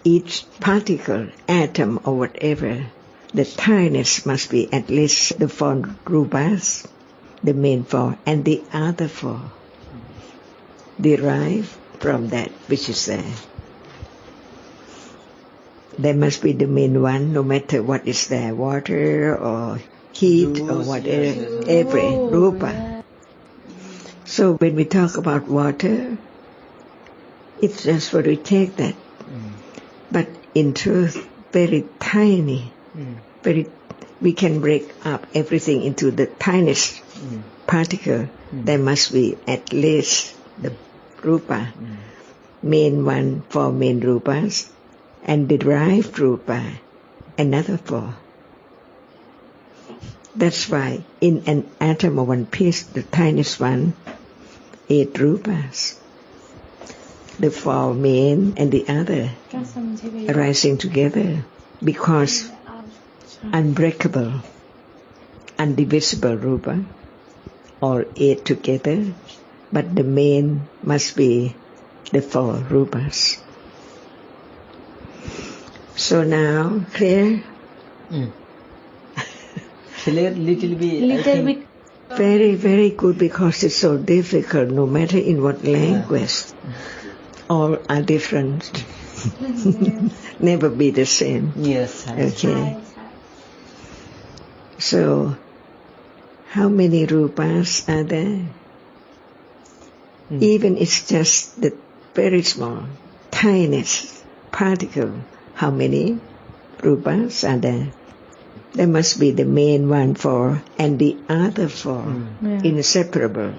each particle, atom or whatever, the tinyness must be at least the 4 rupas, the main 4, and the other 4 derived from that which is there. There must be the main one, no matter what is there, water or heat or whatever, every rupa. So when we talk about water, it's just for to take that. But in truth, very tiny, we can break up everything into the tiniest particle. There must be at least the rupa, main one, 4 main rupas, and derived rupa, another 4. That's why in an atom of one piece, the tiniest one, 8 rupas. The 4 main and the other arising together, because unbreakable, undivisible rupa, all 8 together, but the main must be the 4 rupas. So now, clear? Clear, little bit. Very, very good, because it's so difficult, no matter in what language. All are different. Never be the same. Yes. Okay. So, how many rupas are there? Even it's just the very small, tiniest particle. How many rupas are there? There must be the main one 4 and the other 4, inseparable.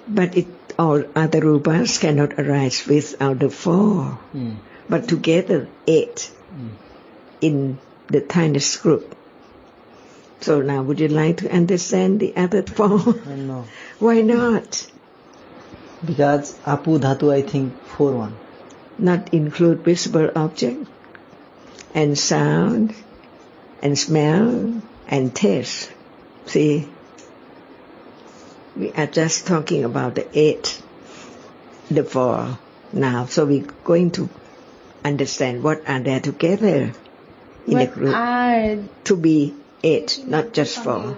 But all other rupas cannot arise without the 4. But together 8 in the tiniest group. So now would you like to understand the other 4? No. Why not? Because Apu Dhatu, I think 4 1. Not include visible object and sound and smell and taste. See, we are just talking about the 8, the 4 now. So we're going to understand what are there together in a group to be 8, not just 4.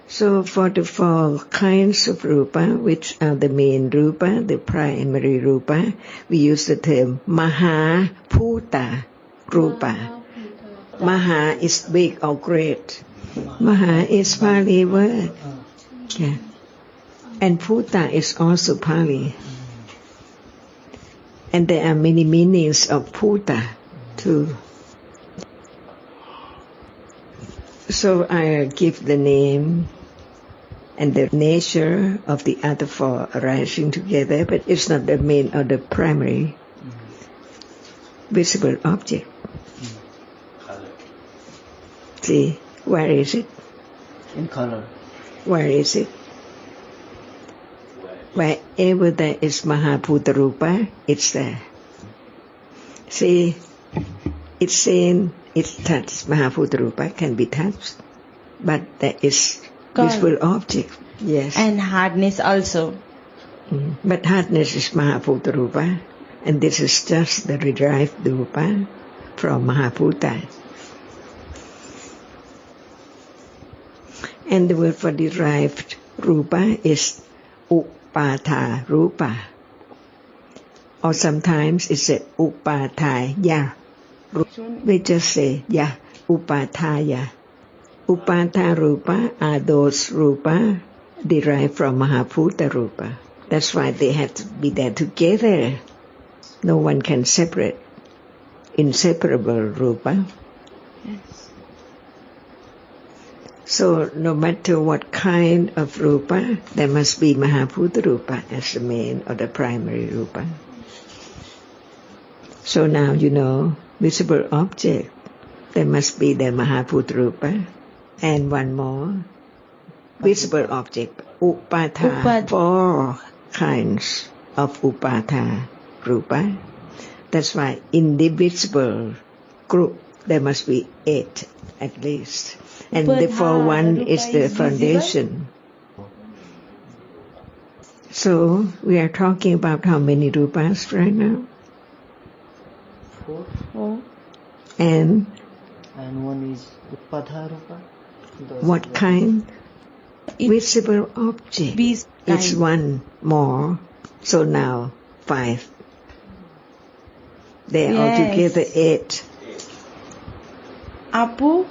So for the 4 kinds of rupa, which are the main rupa, the primary rupa, we use the term Maha Bhuta Rupa. Maha is big or great. Maha is Pali word. Yeah. And Bhuta is also Pali. And there are many meanings of Bhuta too. So I give the name and the nature of the other 4 arising together, but it's not the main or the primary visible object. See, where is it? In color. Where is it? Wherever there is Mahabhuta Rupa, it's there. See, it's seen, it's touched. Mahabhuta Rupa can be touched, but there is visible object. Yes. And hardness also. But hardness is Mahabhuta Rupa, and this is just the derived Rupa from Mahabhuta. And the word for derived Rupa is upada Rupa. Or sometimes it's a upadaya. We just say, upadaya. Upada Rupa are those Rupa derived from Mahabhuta Rupa. That's why they have to be there together. No one can separate. Inseparable Rupa. Yes. So no matter what kind of Rupa, there must be Mahabhuta Rupa as the main or the primary Rupa. So now you know, visible object, there must be the Mahabhuta Rupa. And one more, visible object, upada, 4 kinds of upada Rupa. That's why indivisible group, there must be 8 at least. And the 4 1 is the foundation. So we are talking about how many rupas right now? 4. 4. And one is upada rupa. what kind? Visible object. It's one more. So now 5. They are altogether 8. Apu?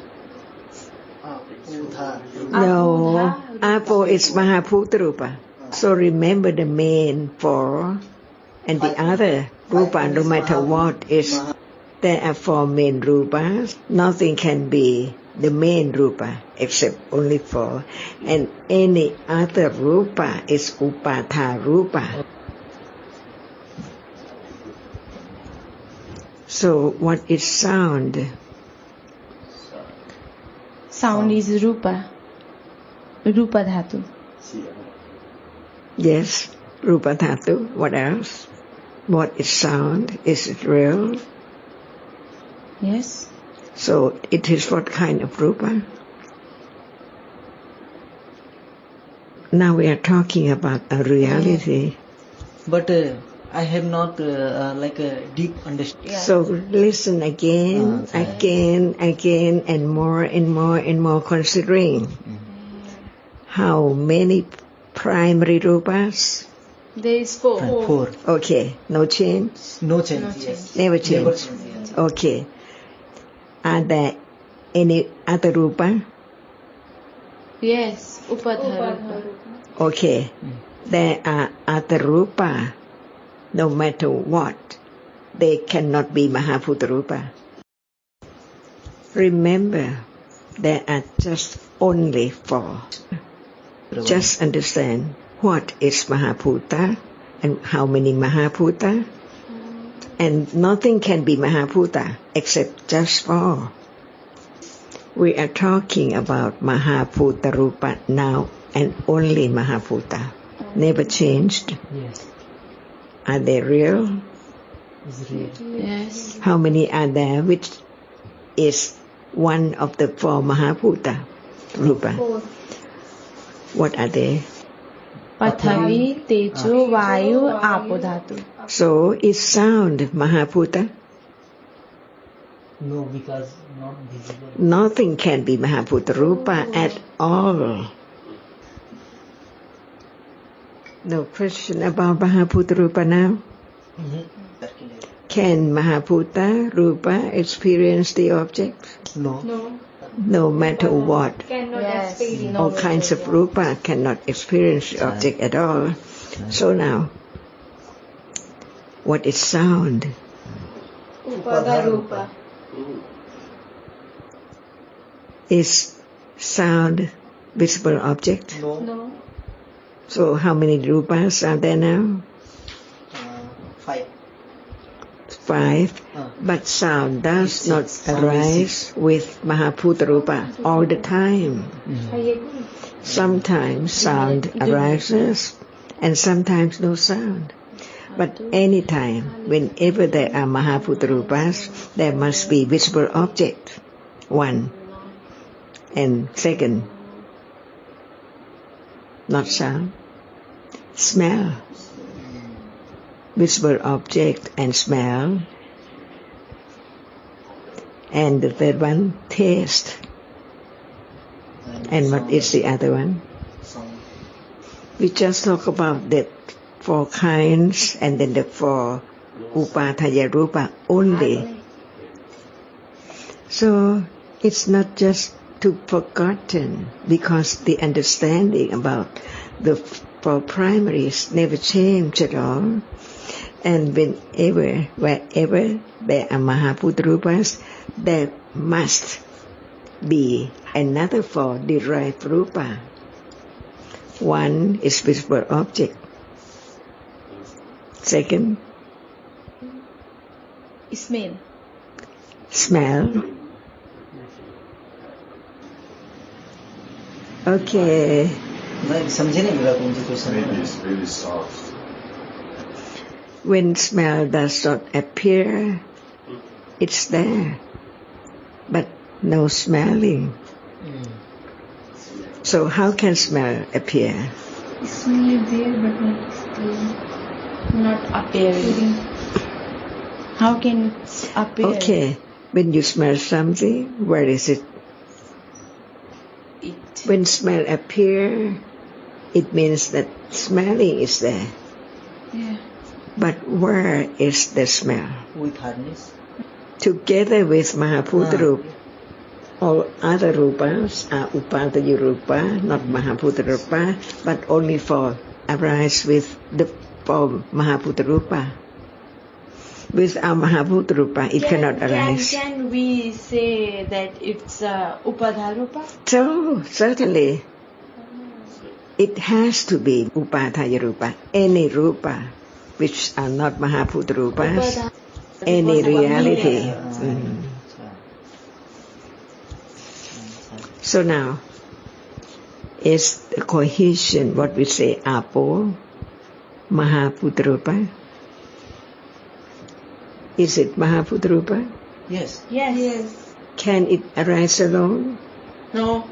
No, Apo is Mahaputta Rupa. So remember the main 4 and the other Rupa, no matter what is, there are 4 main Rupas. Nothing can be the main Rupa except only 4. And any other Rupa is Upada Rupa. So what is sound? Sound is rupa. Rupa dhatu. Yes, Rupa Dhatu. What else? What is sound? Is it real? Yes. So it is what kind of Rupa? Now we are talking about a reality. But I have not like a deep understanding. So listen again, and more considering. How many primary Rupas? There is 4. 4. Okay, no change? No change. Yes. Never change. Never change, yes. Okay. Are there any other Rupa? Yes. Upada rupa. Okay. There are other Rupa. No matter what, they cannot be Mahaputta Rupa. Remember, there are just only 4. Just understand what is Mahaputta and how many Mahaputta. And nothing can be Mahaputta except just 4. We are talking about Mahaputta Rupa now and only Mahaputta. Never changed. Yes. Are they real? It's real. Yes. How many are there? Which is one of the 4 Mahaputta Rupa? 4. What are they? Pathavi, Tejo, Vayu, Apo dhatu. So is sound Mahaputta? No, because not visible. Nothing can be Mahaputta Rupa at all. No question about Mahaputta Rupa now? Can Mahaputta Rupa experience the object? No. No matter what. Yes. All kinds of Rupa cannot experience the object at all. So now, what is sound? Upada rupa. Is sound visible object? No. So how many Rupas are there now? 5. 5. But sound does not arise with Mahaputta Rupa all the time. Sometimes sound arises and sometimes no sound. But anytime, whenever there are Mahaputta Rupas, there must be visible object. 1. And 2nd, not sound. Smell. Visible object and smell. And the 3rd one, taste. And what is the other one? We just talk about the 4 kinds and then the 4 Upadaya Rupa only. So it's not just to forgotten, because the understanding about the 4 primaries never change at all. And wherever there are Mahaputta Rupas, there must be another 4 derived Rupa. 1 is visible object. 2nd, Smell. smell. Okay. समझे नहीं मेरा कौन सी question Maybe it's really soft. When smell does not appear, it's there, but no smelling. So how can smell appear? It's only there but not still. Not appearing. How can it appear? Okay, when you smell something, where is it? When smell appear, it means that smelling is there. Yeah. But where is the smell? With hardness. Together with Mahabhuta Rupa, all other rupas are upada rupa, not Mahabhuta Rupa, but only for arise with the form Mahabhuta Rupa. Without Mahabhuta Rupa, it cannot arise. Can we say that it's upada rupa? So, certainly, it has to be upadaya rupa, any rupa which are not Mahabhuta rupas, any reality. So now, is the cohesion, what we say, apo, Mahabhuta rupa? Is it Mahabhuta rupa? Yes. Yes. Can it arise alone? No.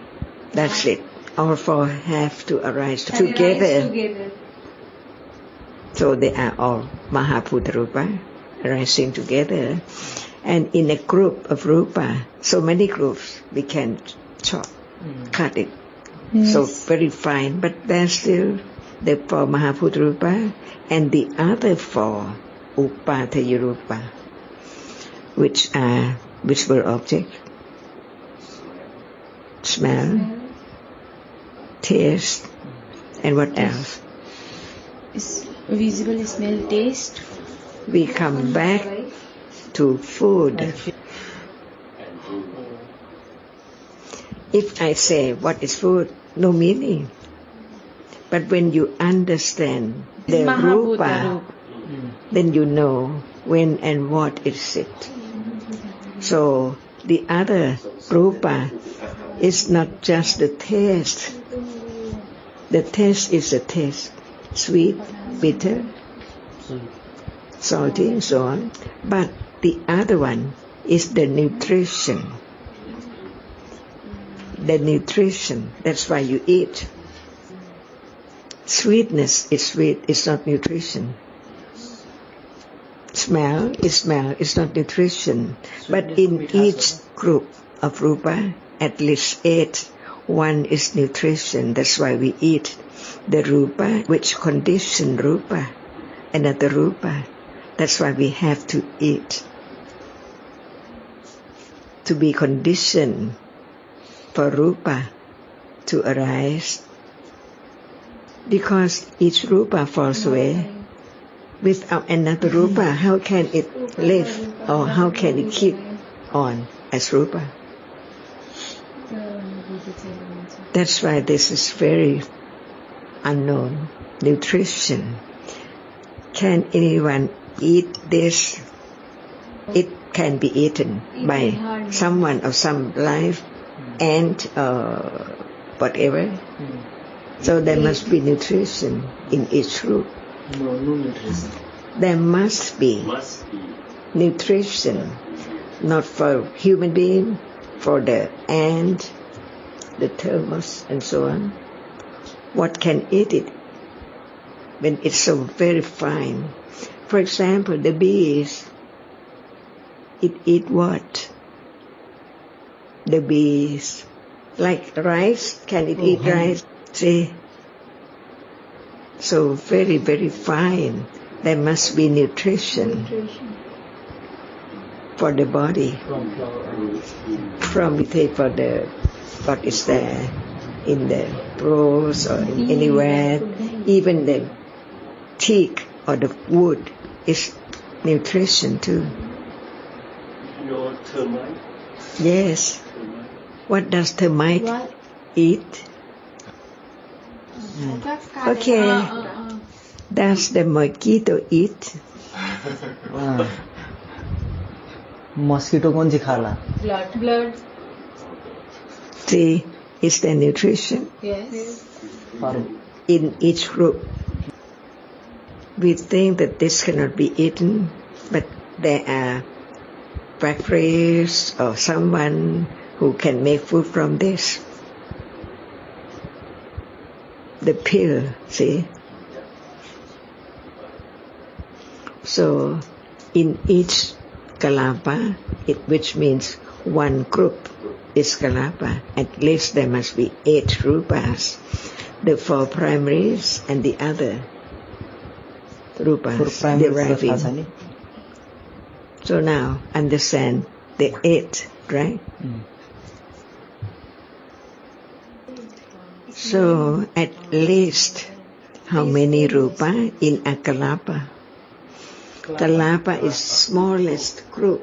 That's it. All four have to arise together. So they are all Mahabhuta rupa arising together. And in a group of rupa, so many groups, we can chop, cut it. Yes. So very fine, but there's still the four Mahabhuta rupa and the other four upadaya rupa, which are visible objects, smell, taste, and what else? Is visible, smell, taste. We come back to food. If I say what is food, no meaning. But when you understand the rupa, then you know when and what is it. So the other rupa is not just the taste. The taste is a taste, sweet, bitter, salty, and so on. But the other one is the nutrition. The nutrition, that's why you eat. Sweetness is sweet, it's not nutrition. Smell is not nutrition. But in each group of rupa, at least 8, one is nutrition. That's why we eat the rupa, which condition rupa, another rupa. That's why we have to eat. To be conditioned for rupa to arise. Because each rupa falls away. Without another rupa, how can it live or how can it keep on as rupa? That's why this is very unknown. Nutrition. Can anyone eat this? It can be eaten by someone of some life, ant or whatever. So there must be nutrition in each group. No nutrition. There must be nutrition, not for human being, for the ant, the termites, and so on. What can eat it when it's so very fine? For example, the bees, it eat what? The bees, like rice, can it eat rice? See? So very, very fine. There must be nutrition for the body. From we take for the what is there in the rose or anywhere, even the teak or the wood is nutrition too. You know termite? Yes. What does termite eat? Okay. Does the mosquito eat? Mosquito कौन सी खाला? Blood. See, is there nutrition? Yes. In each group. We think that this cannot be eaten, but there are factories or someone who can make food from this. the pill, see? So in each kalapa, which means one group is kalapa, at least there must be 8 rupas. The 4 primaries and the other rupas deriving. So now understand the 8, right? So at least how many rupa in a kalapa? Kalapa is smallest group.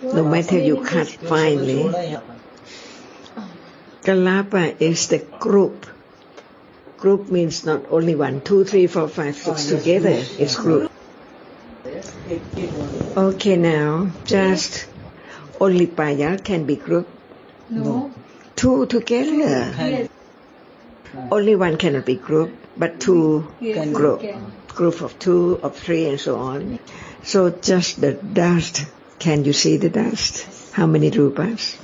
No matter you cut finely, kalapa is the group. Group means not only 1, 2, 3, 4, 5, 6 together. It's group. Okay, now just only payal can be group. No. 2 together. Yes. Only 1 cannot be group, but 2 Yes, group. can. Group of 2, of 3, and so on. So just the dust. Can you see the dust? How many rupas?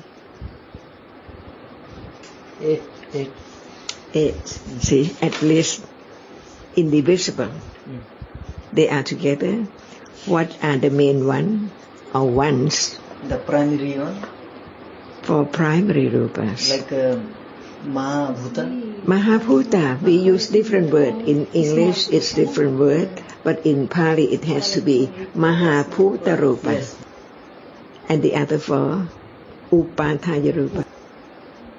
8. 8. See, at least indivisible. They are together. What are the main one or ones? The primary one. For primary rupas. Like Mahabhuta. Mahabhuta, we use different word. In English it's different word, but in Pali it has to be Mahabhuta rupa. Yes. And the other for upada rupa.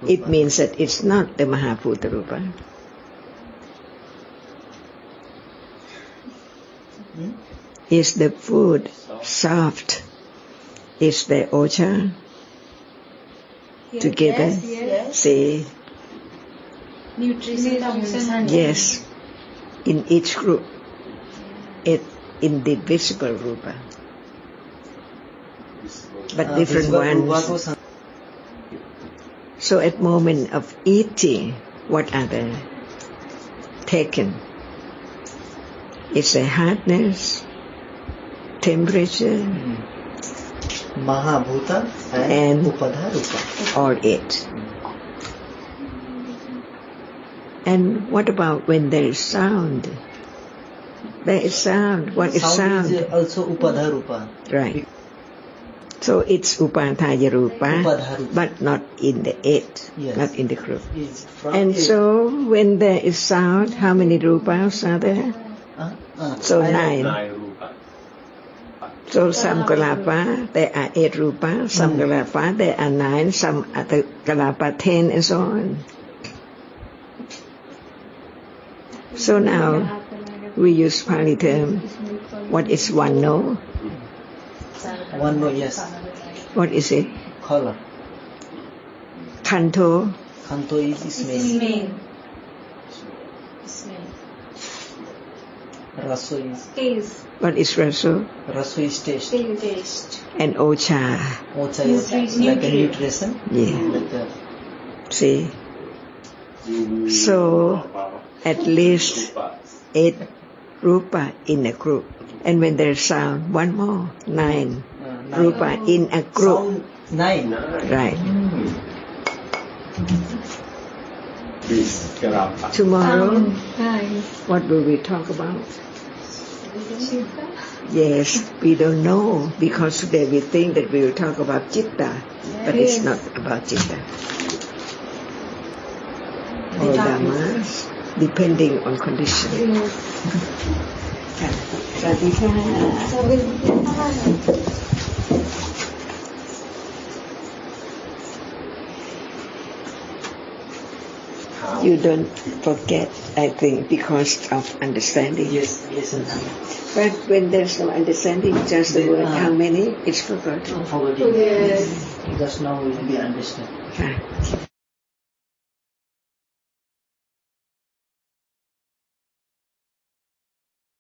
It means that it's not the Mahabhuta rupa. Is the food soft? Is the ocha together? Yes. See, Nutrition. yes, in each group, it indivisible rupa, but different ones. So at moment of eating, what are they taken? It's a hardness, temperature, Mahabhuta and upada rupa. all 8. And what about when there is sound? There is sound. What is sound? Is also upada rupa. Right. So it's upadaya rupa, Upadaya rupa. but not in the 8, Yes. not in the group. Is from And 8. so when there is sound, how many rupas are there? So 9. 9 rupa. So some kalapa, there are 8 rupa, some kalapa, there are 9, some other kalapa 10, and so on. So now we use Pali term. What is one no? One no, yes. What is it? Color. Kanto. Kanto is smell. Raso is What is raso? Raso is taste. And ocha. Ocha is like a nutrition. Yeah. Like a, See? So at least 8 rupa in a group. And when there's sound, one more, 9 rupa in a group. sound 9. Right. This kalapa. Tomorrow, what will we talk about? Yes, we don't know, because today we think that we will talk about citta, but it's not about citta. All dhammas, depending on condition. Sadhika. You don't forget, I think, because of understanding. Yes. But when there's no understanding, just the word how many, it's forgotten. Forgetting. Just now will be understand. Ah.